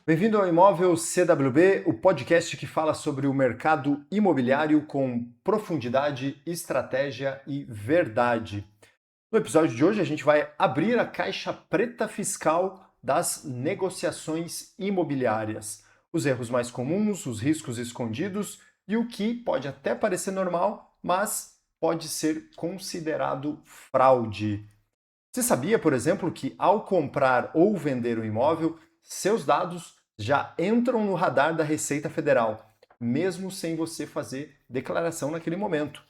Bem-vindo ao Imóvel CWB, o podcast que fala sobre o mercado imobiliário com profundidade, estratégia e verdade. No episódio de hoje, a gente vai abrir a caixa preta fiscal das negociações imobiliárias. Os erros mais comuns, os riscos escondidos e o que pode até parecer normal, mas pode ser considerado fraude. Você sabia, por exemplo, que ao comprar ou vender um imóvel, seus dados já entram no radar da Receita Federal, mesmo sem você fazer declaração naquele momento?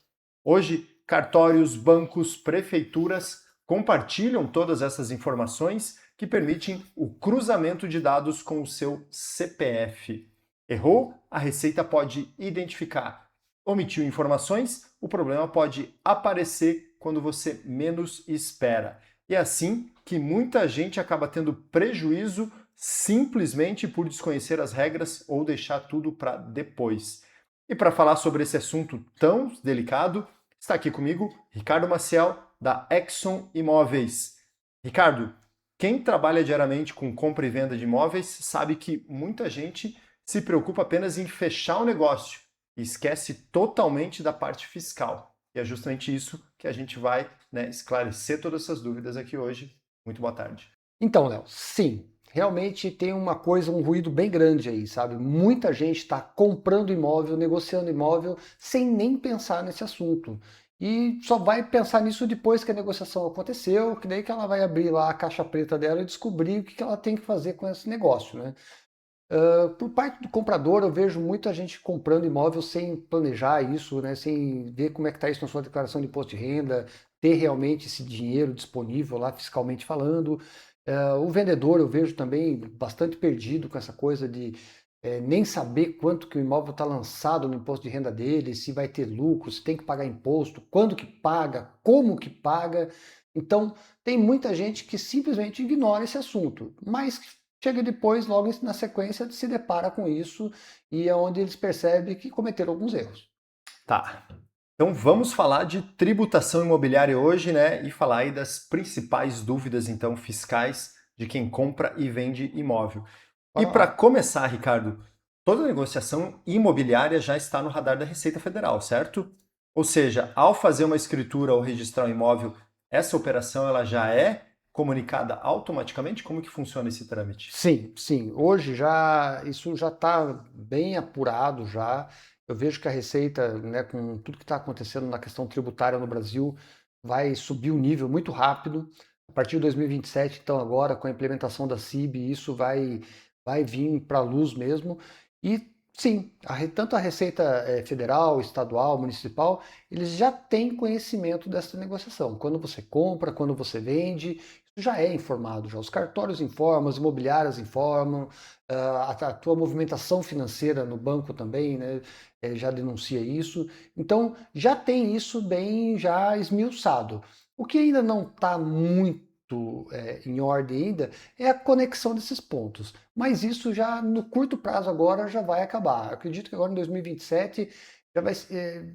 Hoje, cartórios, bancos, prefeituras compartilham todas essas informações que permitem o cruzamento de dados com o seu CPF. Errou? A Receita pode identificar. Omitiu informações? O problema pode aparecer quando você menos espera. E é assim que muita gente acaba tendo prejuízo simplesmente por desconhecer as regras ou deixar tudo para depois. E para falar sobre esse assunto tão delicado, está aqui comigo Ricardo Maciel, da Exxon Imóveis. Ricardo, quem trabalha diariamente com compra e venda de imóveis sabe que muita gente se preocupa apenas em fechar o negócio e esquece totalmente da parte fiscal. E é justamente isso que a gente vai, esclarecer todas essas dúvidas aqui hoje. Muito boa tarde. Então, Léo, sim, realmente tem uma coisa, um ruído bem grande aí, sabe? Muita gente está comprando imóvel, negociando imóvel, sem nem pensar nesse assunto. E só vai pensar nisso depois que a negociação aconteceu, que daí que ela vai abrir lá a caixa preta dela e descobrir o que ela tem que fazer com esse negócio, né? Por parte do comprador, eu vejo muita gente comprando imóvel sem planejar isso, né? Sem ver como é que está isso na sua declaração de imposto de renda, ter realmente esse dinheiro disponível lá fiscalmente falando. O vendedor eu vejo também bastante perdido com essa coisa de nem saber quanto que o imóvel está lançado no imposto de renda dele, se vai ter lucro, se tem que pagar imposto, quando que paga, como que paga. Então, tem muita gente que simplesmente ignora esse assunto, mas chega depois, logo na sequência, se depara com isso e é onde eles percebem que cometeram alguns erros. Tá. Então vamos falar de tributação imobiliária hoje, né? E falar aí das principais dúvidas então fiscais de quem compra e vende imóvel. E Bora para lá. começar, Ricardo, toda negociação imobiliária já está no radar da Receita Federal, certo? Ou seja, ao fazer uma escritura ou registrar um imóvel, essa operação ela já é comunicada automaticamente? Como que funciona esse trâmite? Sim, sim. Hoje já isso já está bem apurado já. Eu vejo que a Receita, né, com tudo que está acontecendo na questão tributária no Brasil, vai subir o nível muito rápido. A partir de 2027, então agora com a implementação da CIB, isso vai vir para a luz mesmo. E sim, tanto a Receita Federal, estadual, municipal, eles já têm conhecimento dessa negociação. Quando você compra, quando você vende, já é informado, já os cartórios informam, as imobiliárias informam, a tua movimentação financeira no banco também, né, já denuncia isso. Então já tem isso bem já esmiuçado. O que ainda não está muito em ordem ainda é a conexão desses pontos. Mas isso já no curto prazo agora já vai acabar. Eu acredito que agora em 2027 já vai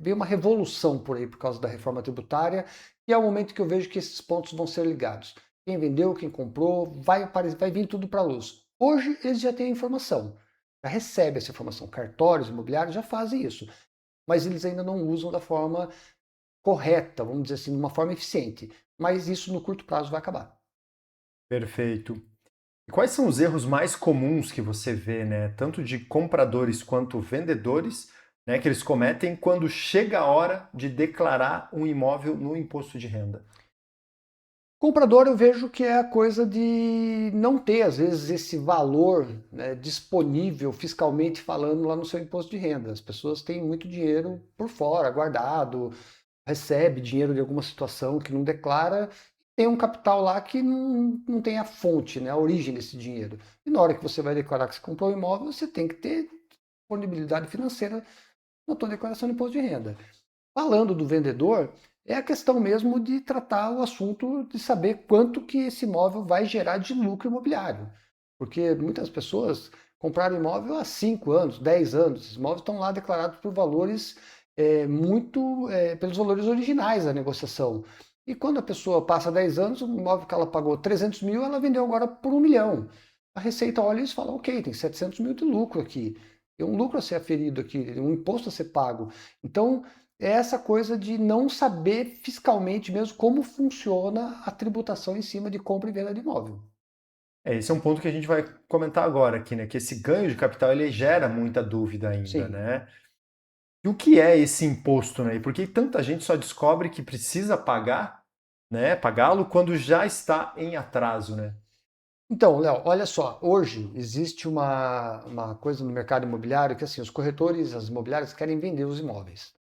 ver uma revolução por aí por causa da reforma tributária e é o momento que eu vejo que esses pontos vão ser ligados. Quem vendeu, quem comprou, vai vir tudo para a luz. Hoje eles já têm a informação, já recebem essa informação. Cartórios, imobiliários já fazem isso, mas eles ainda não usam da forma correta, vamos dizer assim, de uma forma eficiente. Mas isso no curto prazo vai acabar. Perfeito. E quais são os erros mais comuns que você vê, né, tanto de compradores quanto vendedores, né, que eles cometem quando chega a hora de declarar um imóvel no imposto de renda? Comprador, eu vejo que é a coisa de não ter, às vezes, esse valor, né, disponível fiscalmente falando lá no seu imposto de renda. As pessoas têm muito dinheiro por fora, guardado, recebe dinheiro de alguma situação que não declara, tem um capital lá que não tem a fonte, né, a origem desse dinheiro. E na hora que você vai declarar que você comprou um imóvel, você tem que ter disponibilidade financeira na sua declaração de imposto de renda. Falando do vendedor, é a questão mesmo de tratar o assunto de saber quanto que esse imóvel vai gerar de lucro imobiliário. Porque muitas pessoas compraram imóvel há 5 anos, 10 anos. Esses imóveis estão lá declarados por valores pelos valores originais da negociação. E quando a pessoa passa 10 anos, o imóvel que ela pagou 300 mil, ela vendeu agora por 1 milhão. A Receita olha isso e fala, ok, tem 700 mil de lucro aqui, tem um lucro a ser aferido aqui, tem um imposto a ser pago. Então, é essa coisa de não saber fiscalmente mesmo como funciona a tributação em cima de compra e venda de imóvel. Esse é um ponto que a gente vai comentar agora aqui, né? Que esse ganho de capital ele gera muita dúvida ainda, Sim. né? E o que é esse imposto, né? E por que tanta gente só descobre que precisa pagar, né? Pagá-lo quando já está em atraso, né? Então, Léo, olha só, hoje existe uma coisa no mercado imobiliário que assim, os corretores, as imobiliárias querem vender os imóveis.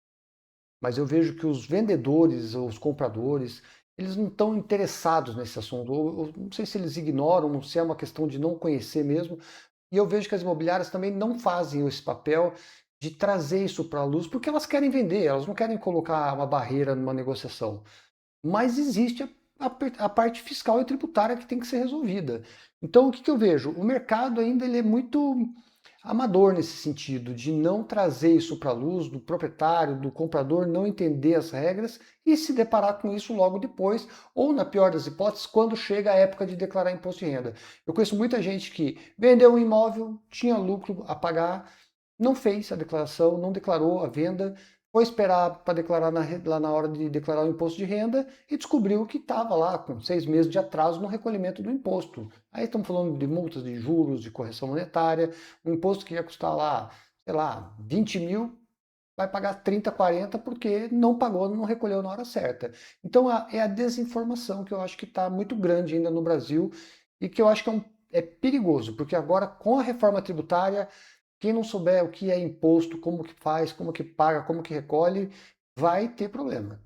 Mas eu vejo que os vendedores, os compradores, eles não estão interessados nesse assunto. Eu não sei se eles ignoram, se é uma questão de não conhecer mesmo. E eu vejo que as imobiliárias também não fazem esse papel de trazer isso para a luz, porque elas querem vender, elas não querem colocar uma barreira numa negociação. Mas existe a parte fiscal e tributária que tem que ser resolvida. Então, o que eu vejo? O mercado ainda ele é muito amador nesse sentido, de não trazer isso para a luz, do proprietário, do comprador não entender as regras e se deparar com isso logo depois, ou na pior das hipóteses, quando chega a época de declarar imposto de renda. Eu conheço muita gente que vendeu um imóvel, tinha lucro a pagar, não fez a declaração, não declarou a venda, foi esperar para declarar lá na hora de declarar o imposto de renda e descobriu que estava lá com 6 meses de atraso no recolhimento do imposto. Aí estamos falando de multas de juros, de correção monetária, um imposto que ia custar lá, sei lá, 20 mil, vai pagar 30, 40 porque não pagou, não recolheu na hora certa. Então é a desinformação que eu acho que está muito grande ainda no Brasil e que eu acho que é perigoso, porque agora com a reforma tributária quem não souber o que é imposto, como que faz, como que paga, como que recolhe, vai ter problema.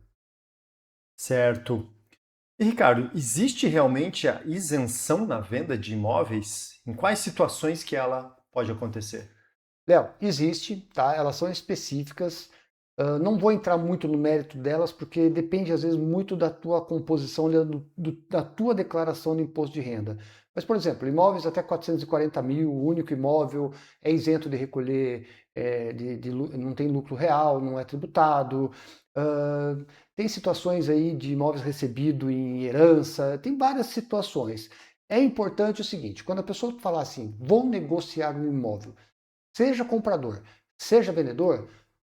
Certo. E, Ricardo, existe realmente a isenção na venda de imóveis? Em quais situações que ela pode acontecer? Léo, existe, tá? Elas são específicas. Não vou entrar muito no mérito delas, porque depende às vezes muito da tua composição, né, da tua declaração de imposto de renda. Mas, por exemplo, imóveis até 440 mil, o único imóvel é isento de recolher, não tem lucro real, não é tributado. Ah, tem situações aí de imóveis recebido em herança, tem várias situações. É importante o seguinte, quando a pessoa falar assim, vou negociar um imóvel, seja comprador, seja vendedor,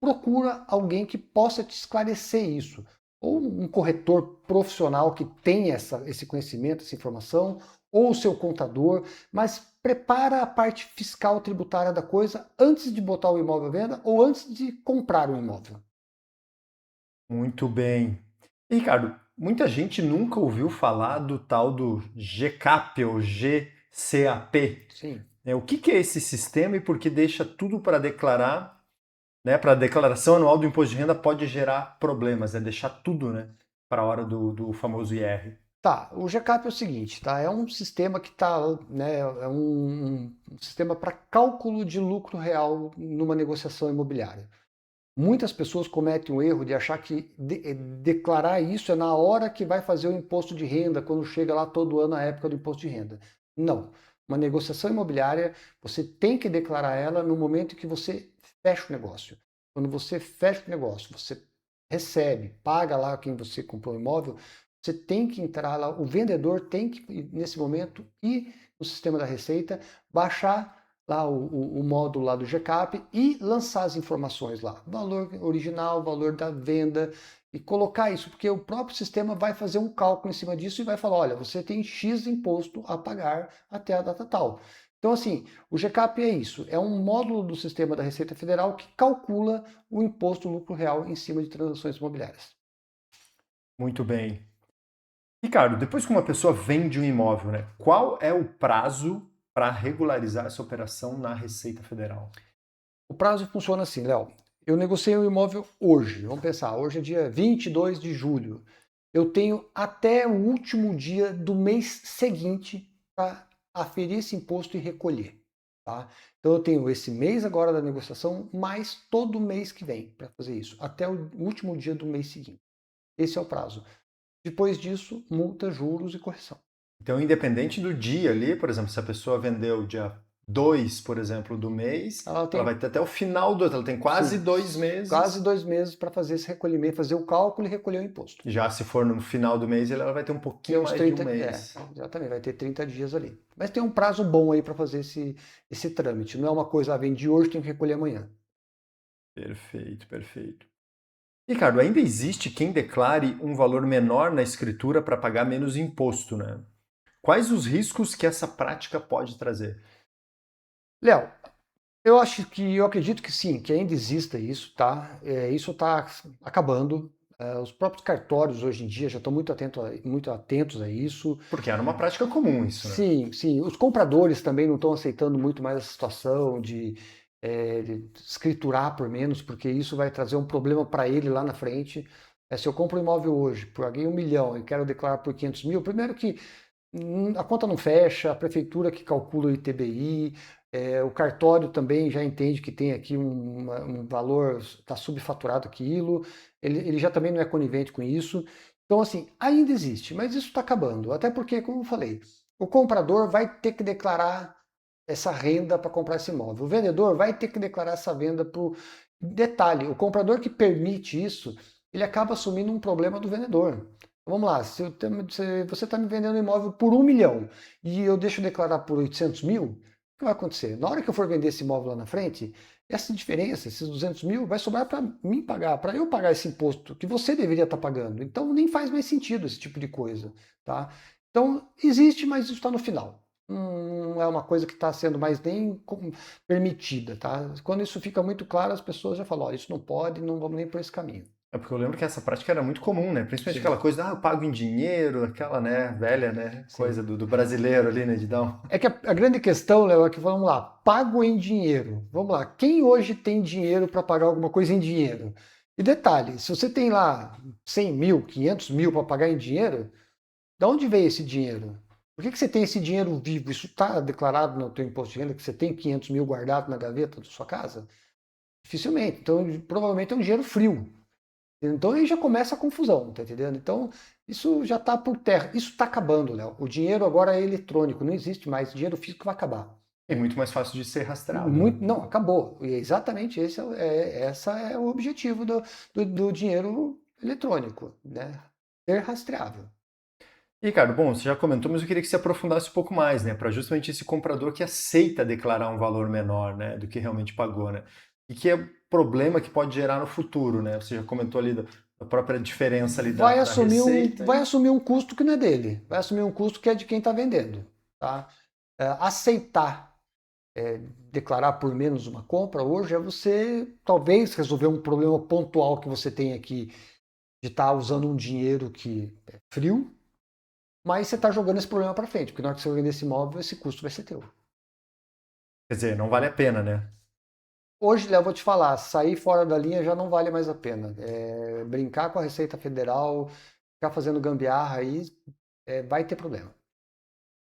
procura alguém que possa te esclarecer isso. Ou um corretor profissional que tenha esse conhecimento, essa informação, ou o seu contador, mas prepara a parte fiscal tributária da coisa antes de botar o imóvel à venda ou antes de comprar o imóvel. Muito bem. E, Ricardo, muita gente nunca ouviu falar do tal do GCAP ou GCAP. Sim. O que é esse sistema e por que deixa tudo para declarar, né? Para a declaração anual do imposto de renda pode gerar problemas, é deixar tudo, né? Para a hora do famoso IR. Tá, o GCAP é o seguinte, tá? É um sistema que tá, né, é um sistema para cálculo de lucro real numa negociação imobiliária. Muitas pessoas cometem o erro de achar que declarar isso é na hora que vai fazer o imposto de renda, quando chega lá todo ano a época do imposto de renda. Não. Uma negociação imobiliária, você tem que declarar ela no momento em que você fecha o negócio. Quando você fecha o negócio, você recebe, paga lá quem você comprou o imóvel, você tem que entrar lá, o vendedor tem que, nesse momento, ir no sistema da Receita, baixar lá o módulo lá do GCAP e lançar as informações lá, valor original, valor da venda e colocar isso, porque o próprio sistema vai fazer um cálculo em cima disso e vai falar, olha, você tem X imposto a pagar até a data tal. Então, assim, o GCAP é isso, é um módulo do sistema da Receita Federal que calcula o imposto lucro real em cima de transações imobiliárias. Muito bem. Ricardo, depois que uma pessoa vende um imóvel, né? Qual é o prazo para regularizar essa operação na Receita Federal? O prazo funciona assim, Léo. Eu negociei o imóvel hoje. Vamos pensar, hoje é dia 22 de julho. Eu tenho até o último dia do mês seguinte para aferir esse imposto e recolher. Tá? Então eu tenho esse mês agora da negociação, mais todo mês que vem para fazer isso, até o último dia do mês seguinte. Esse é o prazo. Depois disso, multa, juros e correção. Então, independente do dia ali, por exemplo, se a pessoa vendeu dia 2, por exemplo, do mês, Ela ela vai tem, ter até o final do outro, ela tem quase sim, 2 meses. quase 2 meses para fazer esse recolhimento, fazer o cálculo e recolher o imposto. Já se for no final do mês, ela vai ter um Tem pouquinho uns mais de um 30, mês. exatamente, vai ter 30 dias ali. Mas tem um prazo bom aí para fazer esse trâmite. Não é uma coisa, vendi hoje, tem que recolher amanhã. Perfeito, perfeito. Ricardo, ainda existe quem declare um valor menor na escritura para pagar menos imposto, né? Quais os riscos que essa prática pode trazer? Léo, eu acredito que sim, que ainda exista isso, tá? Isso está acabando. Os próprios cartórios hoje em dia já estão muito atentos a isso. Porque era uma prática comum isso, né? Sim, sim. Os compradores também não estão aceitando muito mais essa situação de escriturar por menos, porque isso vai trazer um problema para ele lá na frente. Se eu compro um imóvel hoje, paguei 1 milhão e quero declarar por 500 mil, primeiro que a conta não fecha, a prefeitura que calcula o ITBI, o cartório também já entende que tem aqui um valor, está subfaturado aquilo, ele já também não é conivente com isso. Então, assim, ainda existe, mas isso está acabando. Até porque, como eu falei, o comprador vai ter que declarar essa renda para comprar esse imóvel. O vendedor vai ter que declarar essa venda para o... Detalhe, o comprador que permite isso, ele acaba assumindo um problema do vendedor. Vamos lá, se você está me vendendo um imóvel por 1 milhão e eu deixo declarar por 800 mil, o que vai acontecer? Na hora que eu for vender esse imóvel lá na frente, essa diferença, esses 200 mil, vai sobrar para mim pagar, para eu pagar esse imposto que você deveria estar pagando. Então nem faz mais sentido esse tipo de coisa, tá? Então existe, mas isso está no final. Não é uma coisa que está sendo mais nem permitida, tá? Quando isso fica muito claro, as pessoas já falam, ó, isso não pode, não vamos nem por esse caminho. É porque eu lembro que essa prática era muito comum, né? Principalmente Sim, aquela coisa, eu pago em dinheiro, aquela, né, velha, né, sim. coisa do brasileiro ali, né, de dar um... É que a grande questão, Léo, é que vamos lá, pago em dinheiro. Vamos lá, quem hoje tem dinheiro para pagar alguma coisa em dinheiro? E detalhe, se você tem lá 100 mil, 500 mil para pagar em dinheiro, de onde veio esse dinheiro? Por que você tem esse dinheiro vivo? Isso está declarado no teu imposto de renda que você tem 500 mil guardado na gaveta da sua casa? Dificilmente. Então, provavelmente é um dinheiro frio. Então aí já começa a confusão, tá entendendo? Então isso já está por terra. Isso está acabando, Léo. O dinheiro agora é eletrônico, não existe mais. Dinheiro físico vai acabar. É muito mais fácil de ser rastreado, né? Muito, não, acabou. E exatamente essa é o objetivo do dinheiro eletrônico, né? Ser rastreável. E, Ricardo, bom, você já comentou, mas eu queria que você aprofundasse um pouco mais, né, para justamente esse comprador que aceita declarar um valor menor, né, do que realmente pagou, né? E que é problema que pode gerar no futuro, né? Você já comentou ali da própria diferença ali da receita. Vai assumir um custo que não é dele. Vai assumir um custo que é de quem está vendendo, tá? Aceitar declarar por menos uma compra hoje é você talvez resolver um problema pontual que você tem aqui de estar usando um dinheiro que é frio, mas você está jogando esse problema para frente, porque na hora que você vender esse imóvel, esse custo vai ser teu. Quer dizer, não vale a pena, né? Hoje, Léo, vou te falar, sair fora da linha já não vale mais a pena. Brincar com a Receita Federal, ficar fazendo gambiarra aí, vai ter problema.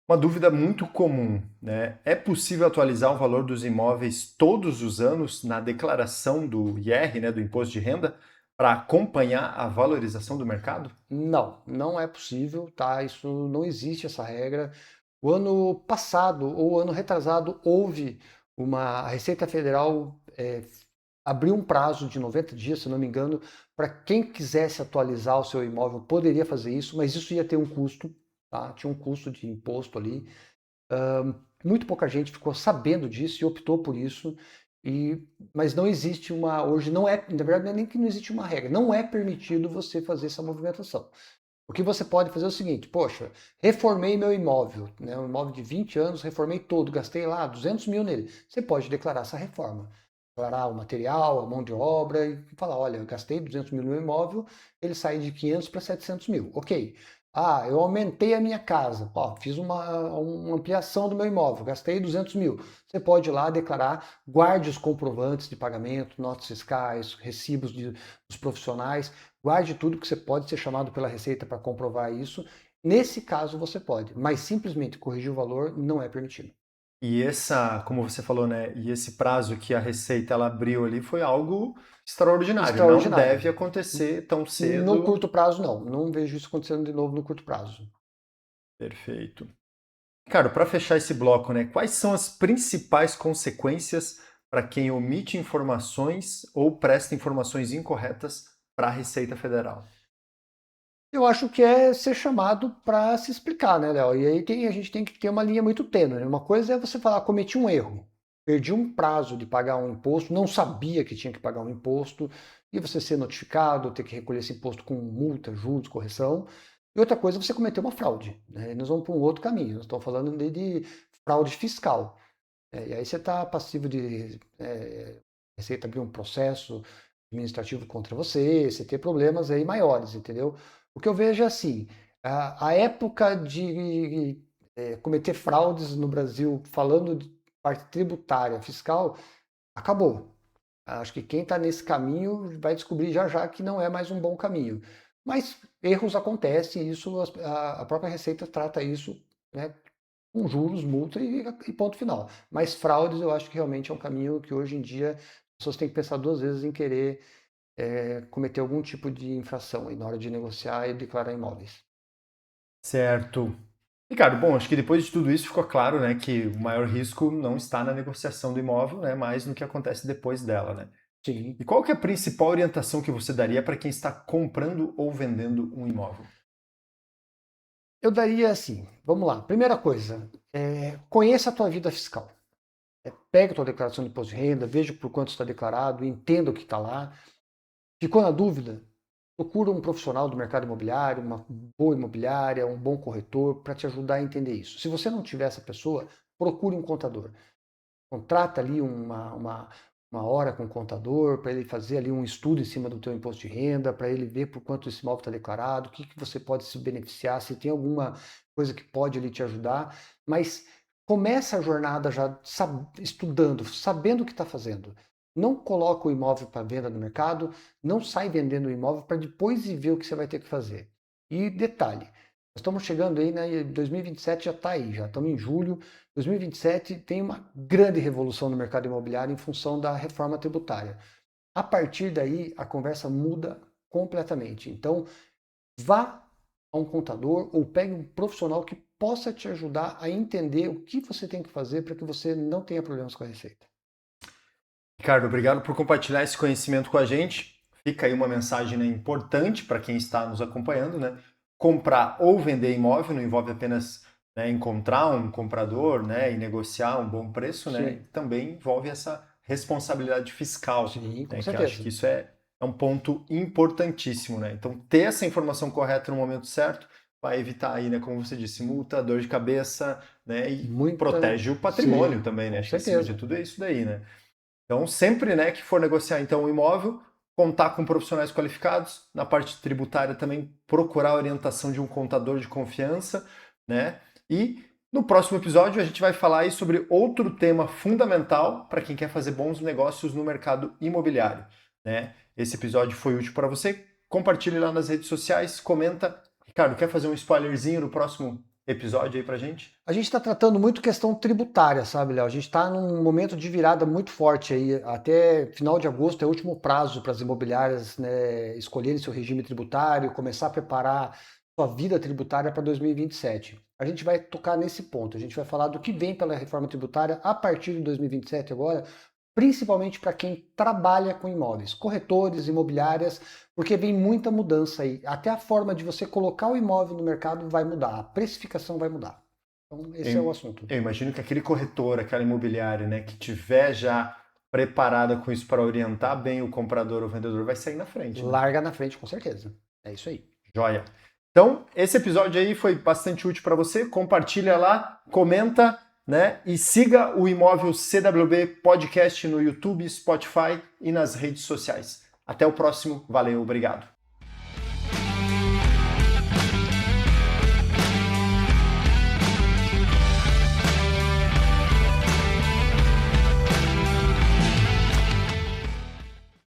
Uma dúvida muito comum, né? É possível atualizar o valor dos imóveis todos os anos na declaração do IR, né, do Imposto de Renda, para acompanhar a valorização do mercado? Não, não é possível, tá? Isso não existe essa regra. O ano passado ou ano retrasado houve a Receita Federal abriu um prazo de 90 dias, se não me engano, para quem quisesse atualizar o seu imóvel poderia fazer isso, mas isso ia ter um custo, tá? Tinha um custo de imposto ali. Muito pouca gente ficou sabendo disso e optou por isso. Mas não existe hoje não é, na verdade não é nem que não existe uma regra, não é permitido você fazer essa movimentação. O que você pode fazer é o seguinte, poxa, reformei meu imóvel, né, um imóvel de 20 anos, reformei todo, gastei lá 200 mil nele. Você pode declarar essa reforma. Declarar o material, a mão de obra e falar, olha, eu gastei 200 mil no meu imóvel, ele sai de 500 para 700 mil. Ok. Ah, eu aumentei a minha casa, ó, fiz uma ampliação do meu imóvel, gastei 200 mil. Você pode ir lá declarar, guarde os comprovantes de pagamento, notas fiscais, recibos dos profissionais, guarde tudo que você pode ser chamado pela Receita para comprovar isso. Nesse caso você pode, mas simplesmente corrigir o valor não é permitido. E essa, como você falou, né? E esse prazo que a Receita ela abriu ali foi algo extraordinário. Não Extraordinário. deve acontecer tão No cedo. curto prazo, não. Não vejo isso acontecendo de novo no curto prazo. Perfeito. Ricardo, para fechar esse bloco, né, quais são as principais consequências para quem omite informações ou presta informações incorretas para a Receita Federal? Eu acho que é ser chamado para se explicar, né, Léo? E aí a gente tem que ter uma linha muito tênue, né? Uma coisa é você falar, cometi um erro, perdi um prazo de pagar um imposto, não sabia que tinha que pagar um imposto, e você ser notificado, ter que recolher esse imposto com multa, juros, correção. E outra coisa é você cometer uma fraude, né? E nós vamos para um outro caminho, nós estamos falando de fraude fiscal. E aí você está passivo de Receita abrir um processo administrativo contra você, você ter problemas aí maiores, entendeu? O que eu vejo é assim, a época de cometer fraudes no Brasil, falando de parte tributária, fiscal, acabou. Acho que quem está nesse caminho vai descobrir já já que não é mais um bom caminho. Mas erros acontecem, e isso a própria Receita trata isso, né, com juros, multa e ponto final. Mas fraudes eu acho que realmente é um caminho que hoje em dia as pessoas têm que pensar duas vezes em querer cometer algum tipo de infração aí na hora de negociar e declarar imóveis. Certo. Ricardo, bom, acho que depois de tudo isso ficou claro, né, que o maior risco não está na negociação do imóvel, né, mas no que acontece depois dela, né? Sim. E qual que é a principal orientação que você daria para quem está comprando ou vendendo um imóvel? Eu daria assim, vamos lá. Primeira coisa, conheça a tua vida fiscal. Pega a tua declaração de imposto de renda, veja por quanto está declarado, entenda o que está lá. Ficou na dúvida? Procura um profissional do mercado imobiliário, uma boa imobiliária, um bom corretor para te ajudar a entender isso. Se você não tiver essa pessoa, procure um contador. Contrata ali uma hora com o contador para ele fazer ali um estudo em cima do teu imposto de renda, para ele ver por quanto esse imóvel está declarado, o que você pode se beneficiar, se tem alguma coisa que pode ali te ajudar, mas começa a jornada já estudando, sabendo o que está fazendo. Não coloca o imóvel para venda no mercado, não sai vendendo o imóvel para depois ir ver o que você vai ter que fazer. E detalhe, nós estamos chegando aí, né, 2027 já está aí, já estamos em julho. 2027 tem uma grande revolução no mercado imobiliário em função da reforma tributária. A partir daí, a conversa muda completamente. Então, vá a um contador ou pegue um profissional que possa te ajudar a entender o que você tem que fazer para que você não tenha problemas com a receita. Ricardo, obrigado por compartilhar esse conhecimento com a gente. Fica aí uma mensagem, né, importante para quem está nos acompanhando, né? Comprar ou vender imóvel não envolve apenas, né, encontrar um comprador, né, e negociar um bom preço, né? Sim, Também envolve essa responsabilidade fiscal, sim, com né? Que eu acho certeza. que isso é um ponto importantíssimo, né? Então, ter essa informação correta no momento certo vai evitar aí, né, como você disse, multa, dor de cabeça, né? E Muita, protege o patrimônio sim, também, né? com Acho que acima de certeza. tudo é isso daí, né? Então, sempre, né, que for negociar então um imóvel, contar com profissionais qualificados, na parte tributária também procurar a orientação de um contador de confiança, né? E no próximo episódio a gente vai falar aí sobre outro tema fundamental para quem quer fazer bons negócios no mercado imobiliário, né? Esse episódio foi útil para você? Compartilhe lá nas redes sociais, comenta. Ricardo, quer fazer um spoilerzinho no próximo episódio aí pra gente? A gente está tratando muito questão tributária, sabe, Léo? A gente está num momento de virada muito forte aí. Até final de agosto é o último prazo para as imobiliárias, né, escolherem seu regime tributário, começar a preparar sua vida tributária para 2027. A gente vai tocar nesse ponto. A gente vai falar do que vem pela reforma tributária a partir de 2027 agora, principalmente para quem trabalha com imóveis, corretores, imobiliárias, porque vem muita mudança aí. Até a forma de você colocar o imóvel no mercado vai mudar, a precificação vai mudar. Então, esse é o Eu, assunto. eu imagino que aquele corretor, aquela imobiliária, né, que tiver já preparada com isso para orientar bem o comprador ou vendedor, vai sair na frente, né? Larga na frente, com certeza. É isso aí. Joia. Então, esse episódio aí foi bastante útil para você. Compartilha lá, comenta, né? E siga o Imóvel CWB Podcast no YouTube, Spotify e nas redes sociais. Até o próximo. Valeu, obrigado.